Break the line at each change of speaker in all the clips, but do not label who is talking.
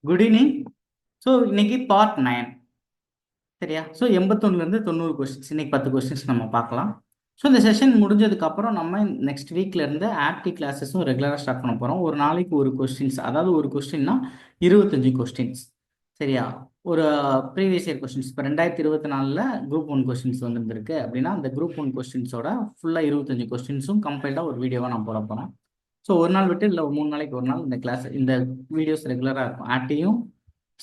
Good evening. So இன்னைக்கு part 9. சரியா? So 81லேருந்து 90 questions, இன்னைக்கு 10 கொஸ்டின்ஸ் நம்ம பார்க்கலாம். ஸோ இந்த செஷன் முடிஞ்சதுக்கப்புறம் நம்ம நெக்ஸ்ட் வீக்லேருந்து ஆக்டிவ் கிளாஸஸும் ரெகுலராக ஸ்டார்ட் பண்ண போகிறோம். ஒரு நாளைக்கு ஒரு கொஸ்டின்ஸ், அதாவது ஒரு கொஸ்டின்னா 25 கொஸ்டின்ஸ். சரியா? ஒரு ப்ரீவியஸ் இயர் கொஸ்டின்ஸ் இப்போ 2024 குரூப் 1 கொஸ்டின்ஸ் வந்துருக்கு அப்படின்னா அந்த குரூப் 1 கொஸ்டின்ஸோட ஃபுல்லாக 25 கொஸ்டின்ஸும் கம்பைல்டாக ஒரு வீடியோவாக நான் போட போகிறேன். ஸோ ஒரு நாள் விட்டு இல்லை 3 நாளைக்கு ஒரு நாள் இந்த கிளாஸ், இந்த வீடியோஸ் ரெகுலராக இருக்கும். ஆக்டியும்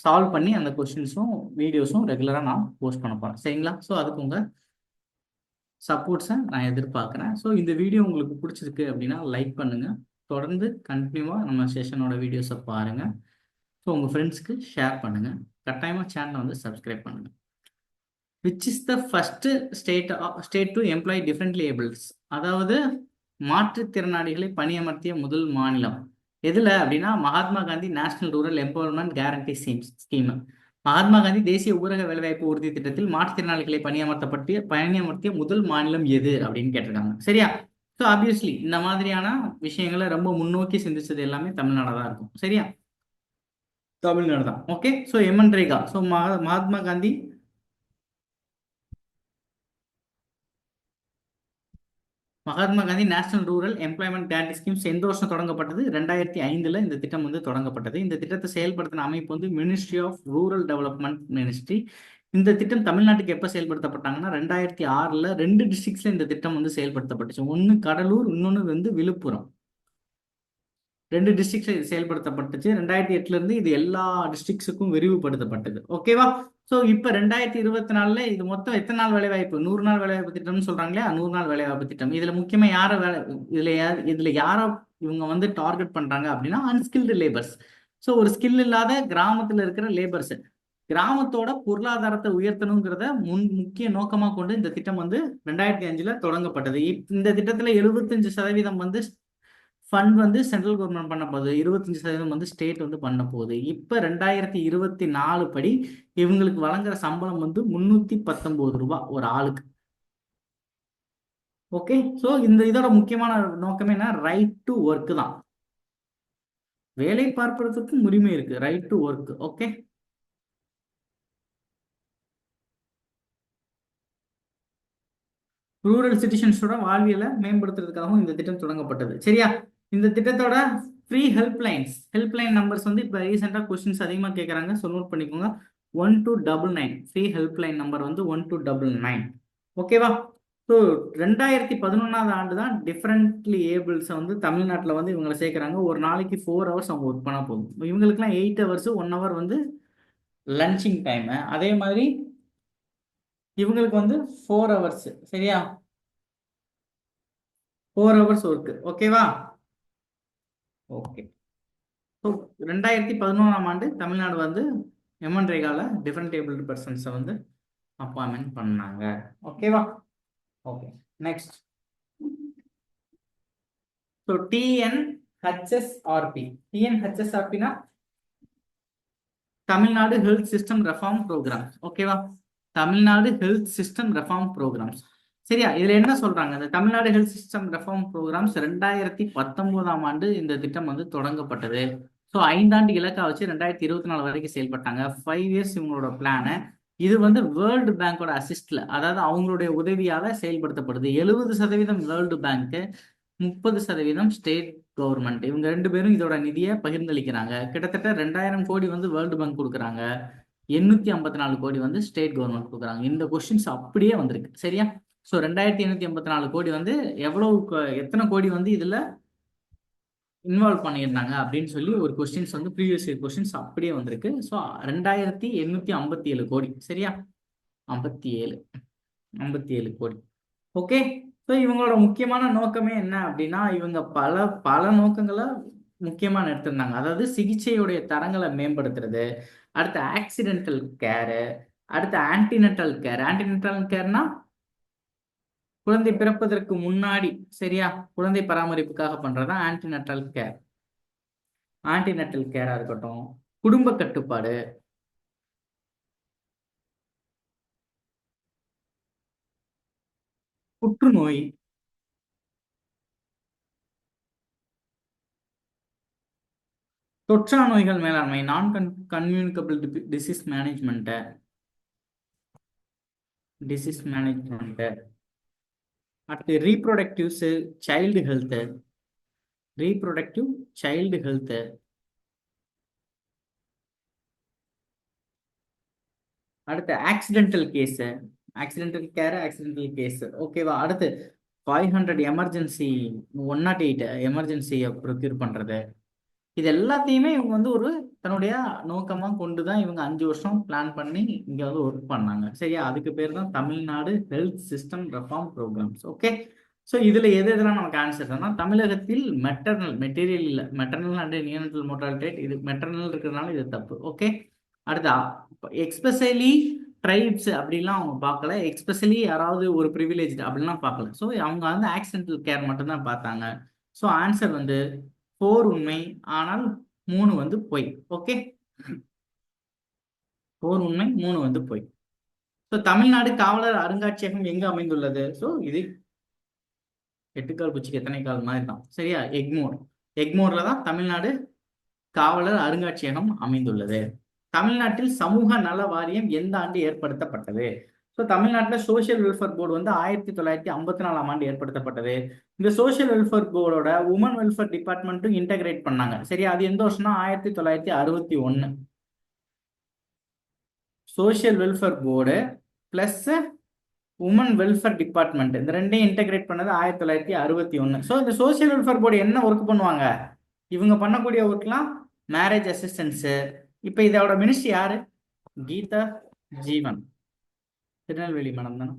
சால்வ் பண்ணி அந்த கொஸ்டின்ஸும் வீடியோஸும் ரெகுலராக நான் போஸ்ட் பண்ண போகிறேன். சரிங்களா? ஸோ அதுக்கு உங்கள் சப்போர்ட்ஸை நான் எதிர்பார்க்குறேன். ஸோ இந்த வீடியோ உங்களுக்கு பிடிச்சிருக்கு அப்படின்னா லைக் பண்ணுங்கள். தொடர்ந்து கண்டினியூவாக நம்ம செஷனோட வீடியோஸை பாருங்கள். ஸோ உங்கள் ஃப்ரெண்ட்ஸ்க்கு ஷேர் பண்ணுங்கள். கட்டாயமாக சேனலை வந்து சப்ஸ்கிரைப் பண்ணுங்கள். Which is the first state to employ differently abled, அதாவது மாற்றுத்திறனாளிகளை பணியமர்த்திய முதல் மாநிலம் எதுல அப்படின்னா Mahatma Gandhi national rural empowerment guarantee scheme. Mahatma Gandhi தேசிய ஊரக வேலைவாய்ப்பு உறுதி திட்டத்தில் மாற்றுத்திறனாளிகளை பணியமர்த்திய முதல் மாநிலம் எது அப்படின்னு கேட்டிருக்காங்க. சரியா? ஸோ ஆப்வியஸ்லி இந்த மாதிரியான விஷயங்களை ரொம்ப முன்னோக்கி சிந்திச்சது எல்லாமே தமிழ்நாடு தான் இருக்கும். சரியா? தமிழ்நாடு தான். Okay. So MN Rekha. So Mahatma Gandhi national rural employment guarantee schemes எந்த வருஷம் தொடங்கப்பட்டது? 2005 இந்த திட்டம் வந்து தொடங்கப்பட்டது. இந்த திட்டத்தை செயல்படுத்தின அமைப்பு வந்து ministry of rural development ministry. இந்த திட்டம் தமிழ்நாட்டுக்கு எப்போ செயல்படுத்தப்பட்டாங்கன்னா 2006 2 டிஸ்ட்ரிக்ட்ஸ்ல இந்த திட்டம் வந்து செயல்படுத்தப்பட்டுச்சு. ஒன்று கடலூர், இன்னொன்று வந்து விழுப்புரம். 2 டிஸ்ட்ரிக்ட்ல இது செயல்படுத்தப்பட்டுச்சு. 2008 இது எல்லா டிஸ்ட்ரிக்ட்ஸுக்கும் விரிவுபடுத்தப்பட்டது. ஓகேவா? ஸோ இப்போ 2024 இது மொத்தம் எத்தனை நாள் வேலைவாய்ப்பு? 100 நாள் வேலைவாய்ப்பு திட்டம்னு சொல்றாங்களே, 100 நாள் வேலைவாய்ப்பு திட்டம். இதுல முக்கியமா யாரை இதுல யாரை இவங்க வந்து டார்கெட் பண்றாங்க அப்படின்னா அன்ஸ்கில்டு லேபர்ஸ். ஸோ ஒரு ஸ்கில் இல்லாத கிராமத்துல இருக்கிற லேபர்ஸ், கிராமத்தோட பொருளாதாரத்தை உயர்த்தணுங்கிறத முக்கிய நோக்கமா கொண்டு இந்த திட்டம் வந்து 2005 தொடங்கப்பட்டது. இந்த திட்டத்துல 75% வந்து ஃபண்ட் வந்து சென்ட்ரல் கவர்மெண்ட் பண்ண போகுது, 25% வந்து ஸ்டேட் வந்து பண்ண போகுது. இப்போ 2024 படி இவங்களுக்கு வழங்குற சம்பளம் வந்து 319 ரூபாய் ஒரு ஆளுக்கு. ஓகே. ஸோ இதோட முக்கியமான நோக்கமே என்ன? ரைட் டு ஒர்க் தான். வேலை பார்ப்பதற்கும் உரிமை இருக்கு, right to work. Okay. Rural சிட்டிசன்ஸோட வாழ்வியலை மேம்படுத்துறதுக்காகவும் இந்த திட்டம் தொடங்கப்பட்டது. சரியா? இந்த திட்டத்தோட ஃப்ரீ ஹெல்ப்லைன் நம்பர்ஸ் வந்து இப்போ ரீசெண்டாக கொஸ்டின்ஸ் அதிகமாக கேட்குறாங்க. ஸோ நோட் பண்ணிக்கோங்க. 1299 ஃப்ரீ ஹெல்ப்லைன் நம்பர் வந்து 1299. ஓகேவா? ஸோ 2011 ஆண்டு தான் டிஃப்ரெண்ட்லி ஏபிள்ஸை வந்து தமிழ்நாட்டில் வந்து இவங்களை சேர்க்குறாங்க. ஒரு நாளைக்கு 4 ஹவர்ஸ் அவங்க ஒர்க் பண்ணால் போதும். இவங்களுக்குலாம் 8 ஹவர்ஸ், 1 ஹவர் வந்து லஞ்சிங் டைமு. அதே மாதிரி இவங்களுக்கு வந்து 4 ஹவர்ஸ். சரியா? 4 ஹவர்ஸ் ஒர்க்கு. ஓகேவா? ஓகே. ஸோ 2011 தமிழ்நாடு வந்து எம்என் ரேகால டிஃப்ரெண்ட் ஏபிள்டு பர்சன்ஸை வந்து அப்பாயின்மெண்ட் பண்ணாங்க. ஓகேவா? ஓகே. நெக்ஸ்ட். ஸோ டிஎன்ஹெச்எஸ்ஆர்பினா Tamil Nadu health system reform programmes. ஓகேவா? Tamil Nadu health system reform programmes. சரியா? இதுல என்ன சொல்றாங்க? இந்த Tamil Nadu health system reform programmes 2019 இந்த திட்டம் வந்து தொடங்கப்பட்டது. ஸோ 5 ஆண்டு இலக்கா வச்சு 2024 வரைக்கும் செயல்பட்டாங்க. 5 இயர்ஸ் இவங்களோட பிளானு. இது வந்து வேர்ல்டு பேங்கோட அசிஸ்ட்ல, அதாவது அவங்களுடைய உதவியால செயல்படுத்தப்படுது. 70% வேர்ல்டு பேங்க், 30% ஸ்டேட் கவர்மெண்ட். இவங்க 2 பேரும் இதோட நிதியை பகிர்ந்தளிக்கிறாங்க. கிட்டத்தட்ட 2000 கோடி வந்து வேர்ல்டு பேங்க் கொடுக்குறாங்க, 854 கோடி வந்து ஸ்டேட் கவர்மெண்ட் கொடுக்குறாங்க. இந்த கொஸ்டின்ஸ் அப்படியே வந்திருக்கு. சரியா? ஸோ 2884 கோடி வந்து எத்தனை கோடி வந்து இதுல இன்வால்வ் பண்ணியிருந்தாங்க அப்படின்னு சொல்லி ஒரு கொஸ்டின்ஸ் வந்து ப்ரீவியஸ் இயர் கொஸ்டின்ஸ் அப்படியே வந்திருக்கு. ஸோ 2857 கோடி. சரியா? 57 கோடி. ஓகே. ஸோ இவங்களோட முக்கியமான நோக்கமே என்ன அப்படின்னா இவங்க பல பல நோக்கங்களை முக்கியமா எடுத்திருந்தாங்க. அதாவது சிகிச்சையுடைய தரங்களை மேம்படுத்துறது, அடுத்து ஆக்சிடென்டல் கேரு, அடுத்து ஆன்டினட்டல் கேர். ஆன்டினட்டல் கேர்னா குழந்தை பிறப்பதற்கு முன்னாடி. சரியா? குழந்தை பராமரிப்புக்காக பண்றதா ஆன்டினட்டல் கேர். ஆன்டினட்டல் கேரா இருக்கட்டும், குடும்ப கட்டுப்பாடு, புற்றுநோய், தொற்றா நோய்கள் மேலாண்மை, நான் கம்யூனிகபிள் டிசீஸ் மேனேஜ்மெண்ட், அடுத்து reproductive child health, reproductive child health, அடுத்து accidental case, accidental care, accidental case. ஓகேவா? அடுத்து 500 எமர்ஜென்சி, 108 எமர்ஜென்சியை ப்ரொக்யூர் பண்றது. இது எல்லாத்தையுமே இவங்க வந்து ஒரு தன்னுடைய நோக்கமா கொண்டுதான் இவங்க 5 வருஷம் பிளான் பண்ணி இங்க வந்து ஒர்க் பண்ணாங்க. சரியா? அதுக்கு பேர் தான் Tamil Nadu health system reform programmes. Okay. So இதுல எது எதெல்லாம் நமக்கு ஆன்சர் தான், தமிழகத்தில் மெட்டீரியல் இல்லை, maternal and neonatal mortality rate, இது மெட்டர்னல் இருக்கிறதுனால இது தப்பு. ஓகே. அடுத்தா எக்ஸ்பெஷலி ட்ரைப்ஸ் அப்படிலாம் அவங்க பார்க்கல, எக்ஸ்பெஷலி யாராவது ஒரு ப்ரிவிலேஜ் அப்படிலாம் பார்க்கல. ஸோ அவங்க வந்து ஆக்சிடென்டல் கேர் மட்டும்தான் பார்த்தாங்க. ஸோ ஆன்சர் வந்து 4 உண்மை, ஆனால் 3 வந்து பொய். ஓகே. 4 உண்மை, 3 வந்து பொய். ஸோ தமிழ்நாடு காவலர் அருங்காட்சியகம் எங்க அமைந்துள்ளது? ஸோ இது 8 கால் பூச்சிக்கு எத்தனை கால் மாதிரி தான். சரியா? எக்மோர், எக்மோர்ல தான் தமிழ்நாடு காவலர் அருங்காட்சியகம் அமைந்துள்ளது. தமிழ்நாட்டில் சமூக நல வாரியம் எந்த ஆண்டு ஏற்படுத்தப்பட்டது? ஸோ தமிழ்நாட்டில் சோசியல் வெல்ஃபேர் போர்டு வந்து 1954ஆம் ஆண்டு ஏற்படுத்தப்பட்டது. இந்த சோசியல் வெல்ஃபேர் போர்டோட உமன் வெல்ஃபேர் டிபார்ட்மெண்ட்டும் இன்டகிரேட் பண்ணாங்க. சரியா? அது எந்த வருஷம்னா 1961. Social welfare board plus woman welfare department, இந்த ரெண்டையும் இன்டகிரேட் பண்ணது 1961. ஸோ இந்த சோசியல் வெல்ஃபேர் போர்டு என்ன ஒர்க் பண்ணுவாங்க? இவங்க பண்ணக்கூடிய ஒர்க்லாம் மேரேஜ் அசிஸ்டன்ஸு. இப்போ இதோட மினிஸ்ட்ரி யாரு? கீதா ஜீவன், திருநெல்வேலி மேடம் தானே,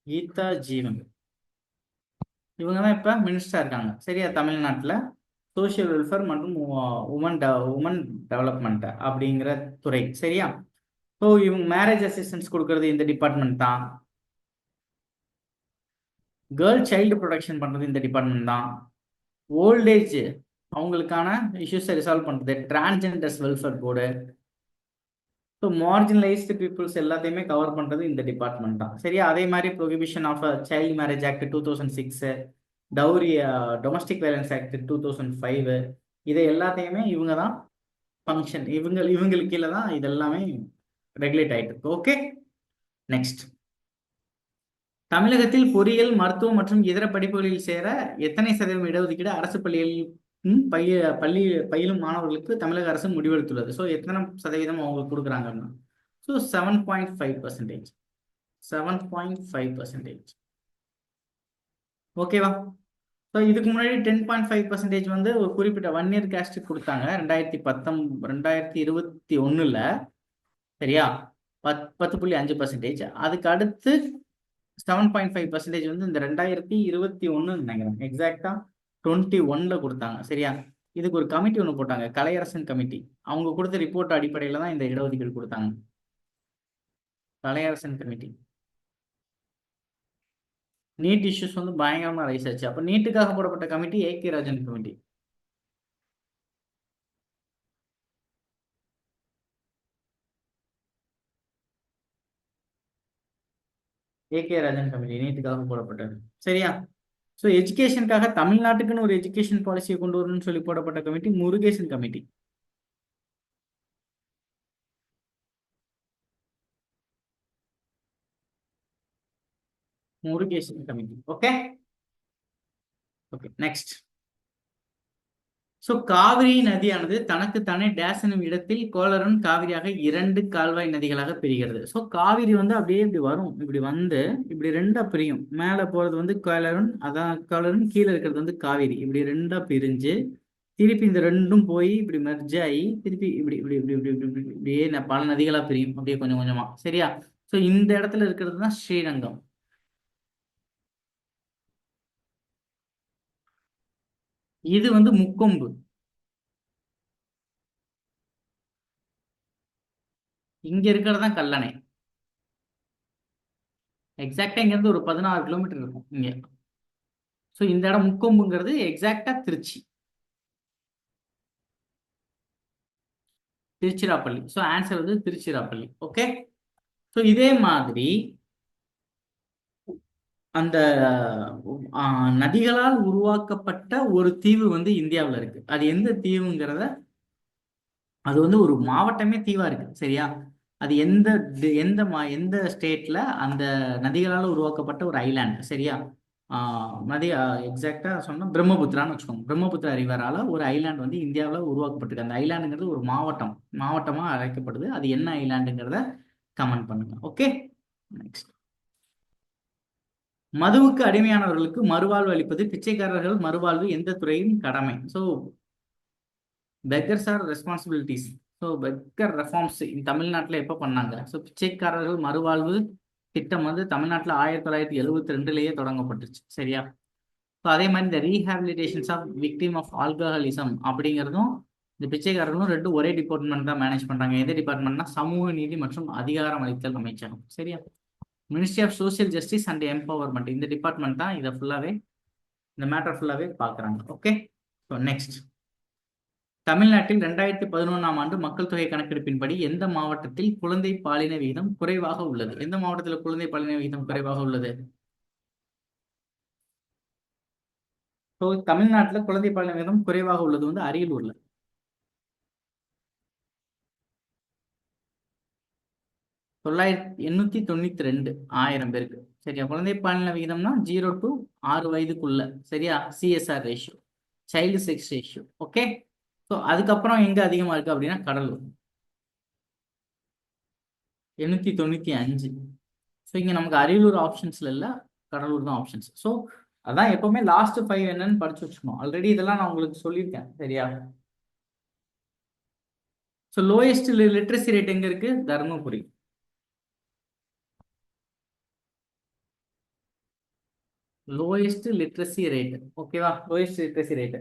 கீதா ஜீவன். இவங்க தான் இப்போ மினிஸ்டராக இருக்காங்க. சரியா? தமிழ்நாட்டில் சோசியல் வெல்ஃபேர் மற்றும் உமன் டெவலப்மெண்ட் அப்படிங்கிற துறை. சரியா? ஸோ இவங்க மேரேஜ் அசிஸ்டன்ஸ் கொடுக்கறது இந்த டிபார்ட்மெண்ட் தான். கேர்ள் சைல்டு ப்ரொடெக்ஷன் பண்ணுறது இந்த டிபார்ட்மெண்ட் தான். ஓல்டேஜ் அவங்களுக்கான இஷ்யூஸை ரிசால்வ் பண்ணுறது transgenders welfare board. So marginalised peoples எல்லாத்தையுமே கவர் பண்ணுறது இந்த டிபார்ட்மெண்ட் தான். சரியா? அதே மாதிரி prohibition of child marriage act 2006, dowry domestic violence act 2005, இதை எல்லாத்தையுமே இவங்க தான் ஃபங்க்ஷன், இவங்களுக்கு கீழே தான் இது எல்லாமே ரெகுலேட் ஆகிட்டு இருக்கு. ஓகே. நெக்ஸ்ட், தமிழகத்தில் பொறியியல், மருத்துவம் மற்றும் இதர படிப்புகளில் சேர எத்தனை சதவீதம் இடஒதுக்கீடு அரசு பள்ளிகளில் பயிலும் மாணவர்களுக்கு தமிழக அரசு முடிவெடுத்துள்ளது? ஸோ எத்தனை சதவீதம் அவங்களுக்கு கொடுக்குறாங்கன்னா, ஸோ 7.5%. 7.5%. ஓகேவா? ஸோ இதுக்கு முன்னாடி 10.5% வந்து ஒரு குறிப்பிட்ட 1 இயர் கேஸ்ட் கொடுத்தாங்க 2021. சரியா? 10.5%. அதுக்கு அடுத்து 7.5% வந்து இந்த 2021 நினைக்கிறேன், எக்ஸாக்டா 21 கொடுத்தாங்க. சரியா? இதுக்கு ஒரு கமிட்டி ஒன்று போட்டாங்க, கலையரசன் கமிட்டி. அவங்க கொடுத்த ரிப்போர்ட் அடிப்படையில் தான் இந்த இடஒதுக்கீடு கொடுத்தாங்க. கலையரசன் கமிட்டி. நீட் இஷ்யூஸ் வந்து பயங்கரமா ரைஸ் ஆச்சு. அப்ப நீட்டுக்காக போடப்பட்ட committee AK Rajan committee. AK Rajan committee நீட்டுக்காக போடப்பட்டது. சரியா? ஸோ எஜுகேஷனுக்காக தமிழ்நாட்டுக்குன்னு ஒரு எஜுகேஷன் பாலிசியை கொண்டு வரணும்னு சொல்லி போடப்பட்ட committee Murugesan committee. Murugesan committee. Okay. Okay. Next, so Kaveri நதியானது தனக்குத்தானே டேஸ் எனும் இடத்தில் கோளரன் காவிரியாக 2 கால்வாய் நதிகளாக பிரிகிறது. ஸோ காவிரி வந்து அப்படியே இப்படி வரும், இப்படி வந்து இப்படி 2ஆ பிரியும். மேலே போகிறது வந்து கோளரன், அதான் கோளரன், கீழே இருக்கிறது வந்து காவிரி. இப்படி 2ஆ பிரிஞ்சு திருப்பி இந்த ரெண்டும் போய் இப்படி மெர்ஜ் ஆகி திருப்பி இப்படி இப்படி இப்படி இப்படி இப்படி இப்படி இப்படியே பல நதிகளாக பிரியும், அப்படியே கொஞ்சம் கொஞ்சமா. சரியா? ஸோ இந்த இடத்துல இருக்கிறது தான் ஸ்ரீரங்கம். இது வந்து முக்கொம்பு. இங்க இருக்கிறது தான் கல்லணை. எக்ஸாக்டா இங்க இருந்து ஒரு 16 கிலோமீட்டர் இருக்கும் இங்க. ஸோ இந்த இடம் முக்கொம்புங்கிறது எக்ஸாக்டா திருச்சி, திருச்சிராப்பள்ளி. ஸோ ஆன்சர் வந்து திருச்சிராப்பள்ளி. ஓகே. ஸோ இதே மாதிரி அந்த நதிகளால் உருவாக்கப்பட்ட ஒரு தீவு வந்து இந்தியாவில் இருக்கு. அது எந்த தீவுங்கிறத அது வந்து ஒரு மாவட்டமே தீவா இருக்கு. சரியா? அது எந்த ஸ்டேட்ல அந்த நதிகளால் உருவாக்கப்பட்ட ஒரு ஐலாண்ட். சரியா? நதி எக்ஸாக்டா சொன்னா பிரம்மபுத்திரான்னு வச்சுக்கோங்க. பிரம்மபுத்திரா ரிவரால ஒரு ஐலாண்ட் வந்து இந்தியாவில் உருவாக்கப்பட்டிருக்கு. அந்த ஐலாண்டுங்கிறது ஒரு மாவட்டமா அழைக்கப்படுது. அது என்ன ஐலாண்டுங்கிறத கமெண்ட் பண்ணுங்க. Okay, next. மதுவுக்கு அடிமையானவர்களுக்கு மறுவாழ்வு அளிப்பது பிச்சைக்காரர்கள் மறுவாழ்வு எந்த துறையின் கடமை? So beggars are responsibilities. So beggar reforms தமிழ்நாட்டில் எப்போ பண்ணாங்க? ஸோ பிச்சைக்காரர்கள் மறுவாழ்வு திட்டம் வந்து தமிழ்நாட்டில் 1972லேயே தொடங்கப்பட்டுச்சு. சரியா? ஸோ அதே மாதிரி இந்த ரீஹாபிலிட்டேஷன்ஸ் ஆஃப் விக்டிம் ஆஃப் ஆல்கஹாலிசம் அப்படிங்கிறதும் இந்த பிச்சைக்காரர்களும் ரெண்டும் ஒரே டிபார்ட்மெண்ட் தான் மேனேஜ் பண்றாங்க. எந்த டிபார்ட்மெண்ட்னா சமூக நீதி மற்றும் அதிகாரம் அளித்தல் அமைச்சகம். சரியா? Ministry of social justice and empowerment, இந்த டிபார்ட்மெண்ட் தான் இதை ஃபுல்லாவே, இந்த மேட்டர் ஃபுல்லாவே பார்க்குறாங்க. Okay, so next. தமிழ்நாட்டில் 2011ஆம் ஆண்டு மக்கள் தொகை கணக்கெடுப்பின்படி எந்த மாவட்டத்தில் குழந்தை பாலின விகிதம் குறைவாக உள்ளது? எந்த மாவட்டத்தில் குழந்தை பாலின விகிதம் குறைவாக உள்ளது? ஸோ தமிழ்நாட்டில் குழந்தை பாலின விகிதம் குறைவாக உள்ளது வந்து அரியலூர்ல. 892 1000 பேருக்கு. சரியா? குழந்தை பாலின விகிதம்னா 0 to 6 வயதுக்குள்ள. சரியா? CSR ratio, child sex ratio. Okay, so அதுக்கப்புறம் எங்க அதிகமா இருக்கு அப்படின்னா கடலூர் 895. ஸோ இங்க நமக்கு அரியலூர் ஆப்ஷன்ஸ்ல இல்ல, கடலூர் தான் ஆப்ஷன்ஸ். ஸோ அதான் எப்பவுமே லாஸ்ட் 5 என்னன்னு படிச்சு வச்சுக்கணும். ஆல்ரெடி இதெல்லாம் நான் உங்களுக்கு சொல்லியிருக்கேன். சரியா? ஸோ லோயஸ்ட் லிட்ரஸி ரேட் எங்க இருக்கு? தருமபுரி. Lowest literacy rate. ஓகேவா? Lowest literacy rate.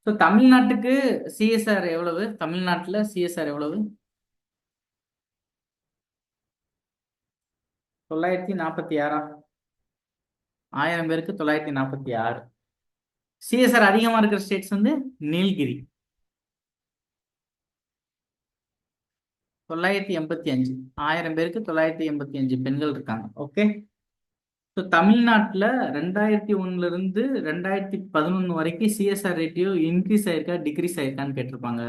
ஸோ தமிழ்நாட்டுக்கு சிஎஸ்ஆர் எவ்வளவு? தமிழ்நாட்டில் சிஎஸ்ஆர் எவ்வளவு? 946. 1000 பேருக்கு 946. சிஎஸ்ஆர் அதிகமா இருக்கிற ஸ்டேட்ஸ் வந்து நீலகிரி 985. 1000 பேருக்கு 985 பெண்கள் இருக்காங்க. ஓகே, ஸோ தமிழ்நாட்டில் 2001 இருந்து 2011 வரைக்கும் சிஎஸ்ஆர் ரேட்டியோ இன்க்ரீஸ் ஆயிருக்கா டிக்ரீஸ் ஆயிருக்கான்னு கேட்டிருப்பாங்க.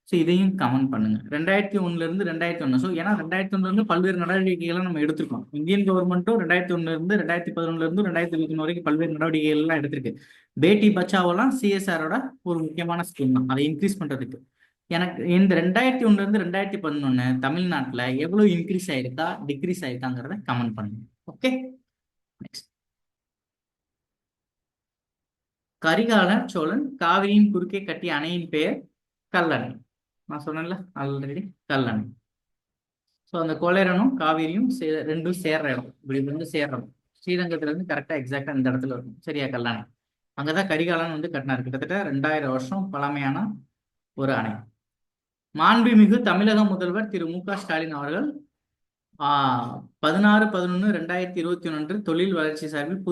ஸோ இதையும் கமெண்ட் பண்ணுங்க. 2001 இருந்து 2001. ஸோ ஏன்னா 2001 இருந்து பல்வேறு நடவடிக்கைகளை நம்ம எடுத்திருக்கோம். இந்தியன் கவர்மெண்ட்டும் 2001 இருந்து 2011 இருந்து 2021 வரைக்கும் பல்வேறு நடவடிக்கைகள் எல்லாம் எடுத்திருக்கு. பேட்டி பச்சாவெல்லாம் சிஎஸ்ஆரோட ஒரு முக்கியமான ஸ்கீம் தான், அதை இன்க்ரீஸ் பண்றதுக்கு. எனக்கு இந்த 2001 இருந்து 2011 தமிழ்நாட்டில் எவ்வளவு இன்க்ரீஸ் ஆயிருக்கா டிக்ரீஸ் ஆயிருக்காங்கிறத கமெண்ட் பண்ணுங்க. Okay, next. கரிகால சோழன் காவிரியின் குறுக்கே கட்டிய அணையின் பெயர் கல்லணை. நான் சொன்னேன்ல ஆல்ரெடி, கல்லணை. ஸோ அந்த கொள்ளைரனும் காவிரியும் ரெண்டும் சேர்ற இடம், இப்படி வந்து சேர்றோம். ஸ்ரீரங்கத்துல இருந்து கரெக்டா எக்ஸாக்டா இந்த இடத்துல இருக்கும். சரியா? கல்லணை. அங்கதான் கரிகாலன் வந்து கட்டினார். கிட்டத்தட்ட 2000 வருஷம் பழமையான ஒரு அணை. மாண்புமிகு தமிழக முதல்வர் திரு மு.க.ஸ்டாலின் அவர்கள் 16/11/2021 தொழில் வளர்ச்சி சார்பில்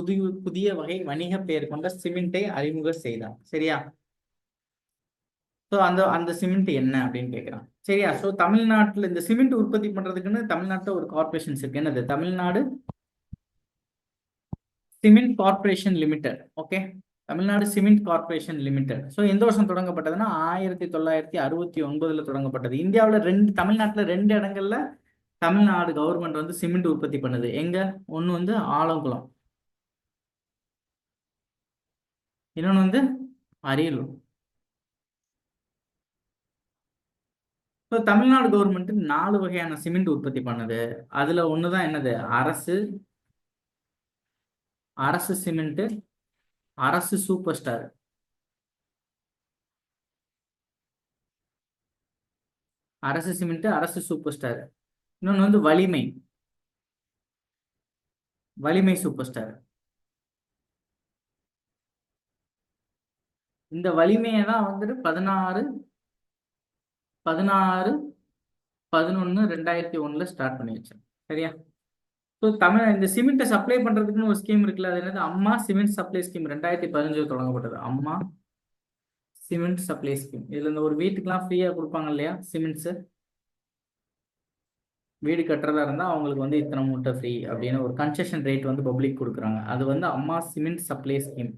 புதிய வகை வணிக பெயர் கொண்ட சிமெண்டை அறிமுகம் செய்தார். சரியா? ஸோ அந்த அந்த சிமெண்ட் என்ன அப்படின்னு கேட்குறான். சரியா? ஸோ தமிழ்நாட்டில் இந்த சிமெண்ட் உற்பத்தி பண்றதுக்குன்னு தமிழ்நாட்டில் ஒரு கார்பரேஷன்ஸ் இருக்கு. என்னது? Tamil Nadu cement corporation limited. Okay, Tamil Nadu cement corporation limited. So எந்த வருஷம் தொடங்கப்பட்டதுன்னா 1969 தொடங்கப்பட்டது. இந்தியாவில் தமிழ்நாட்டில் 2 இடங்கள்ல தமிழ்நாடு கவர்மெண்ட் வந்து சிமெண்ட் உற்பத்தி பண்ணுது. எங்க? ஒன்று வந்து ஆலங்குளம், இன்னொன்று வந்து அரியலூர். இப்போ தமிழ்நாடு கவர்மெண்ட் 4 வகையான சிமெண்ட் உற்பத்தி பண்ணுது. அதுல ஒண்ணுதான் என்னது? அரசு சிமெண்ட், அரசு சூப்பர் ஸ்டார். அரசு சிமெண்ட், அரசு சூப்பர் ஸ்டார். இன்னொன்று வந்து வலிமை சூப்பர் ஸ்டார். இந்த வலிமையை தான் வந்துட்டு 16/11/2001 ஸ்டார்ட் பண்ணி வச்சேன். சரியா? ஸோ இந்த சிமெண்ட்டை சப்ளை பண்றதுக்குன்னு ஒரு ஸ்கீம் இருக்குல்ல, அது என்னது? அம்மா சிமெண்ட் சப்ளை ஸ்கீம் 2015 தொடங்கப்பட்டது. அம்மா சிமெண்ட் சப்ளை ஸ்கீம். இதுல இந்த ஒரு வீட்டுக்கெல்லாம் ஃப்ரீயா கொடுப்பாங்க இல்லையா சிமெண்ட்ஸ். வீடு கட்டுறதா இருந்தா அவங்களுக்கு வந்து இத்தனை மூட்டை ஃப்ரீ அப்படின்னு ஒரு கன்செஷன் ரேட் வந்து பப்ளிக் கொடுக்குறாங்க. அது வந்து அம்மா சிமெண்ட் சப்ளை ஸ்கீம்.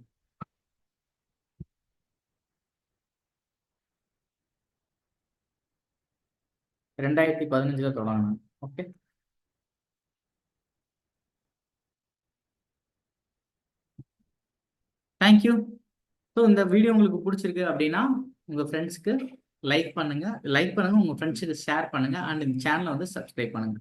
2015 தொடங்கினேன். Okay, thank you. ஸோ இந்த வீடியோ உங்களுக்கு பிடிச்சிருக்கு அப்படின்னா உங்கள் ஃப்ரெண்ட்ஸ்க்கு லைக் பண்ணுங்க, உங்கள் ஃப்ரெண்ட்ஸுக்கு ஷேர் பண்ணுங்க, அண்ட் இந்த சேனலை வந்து சப்ஸ்கிரைப் பண்ணுங்க.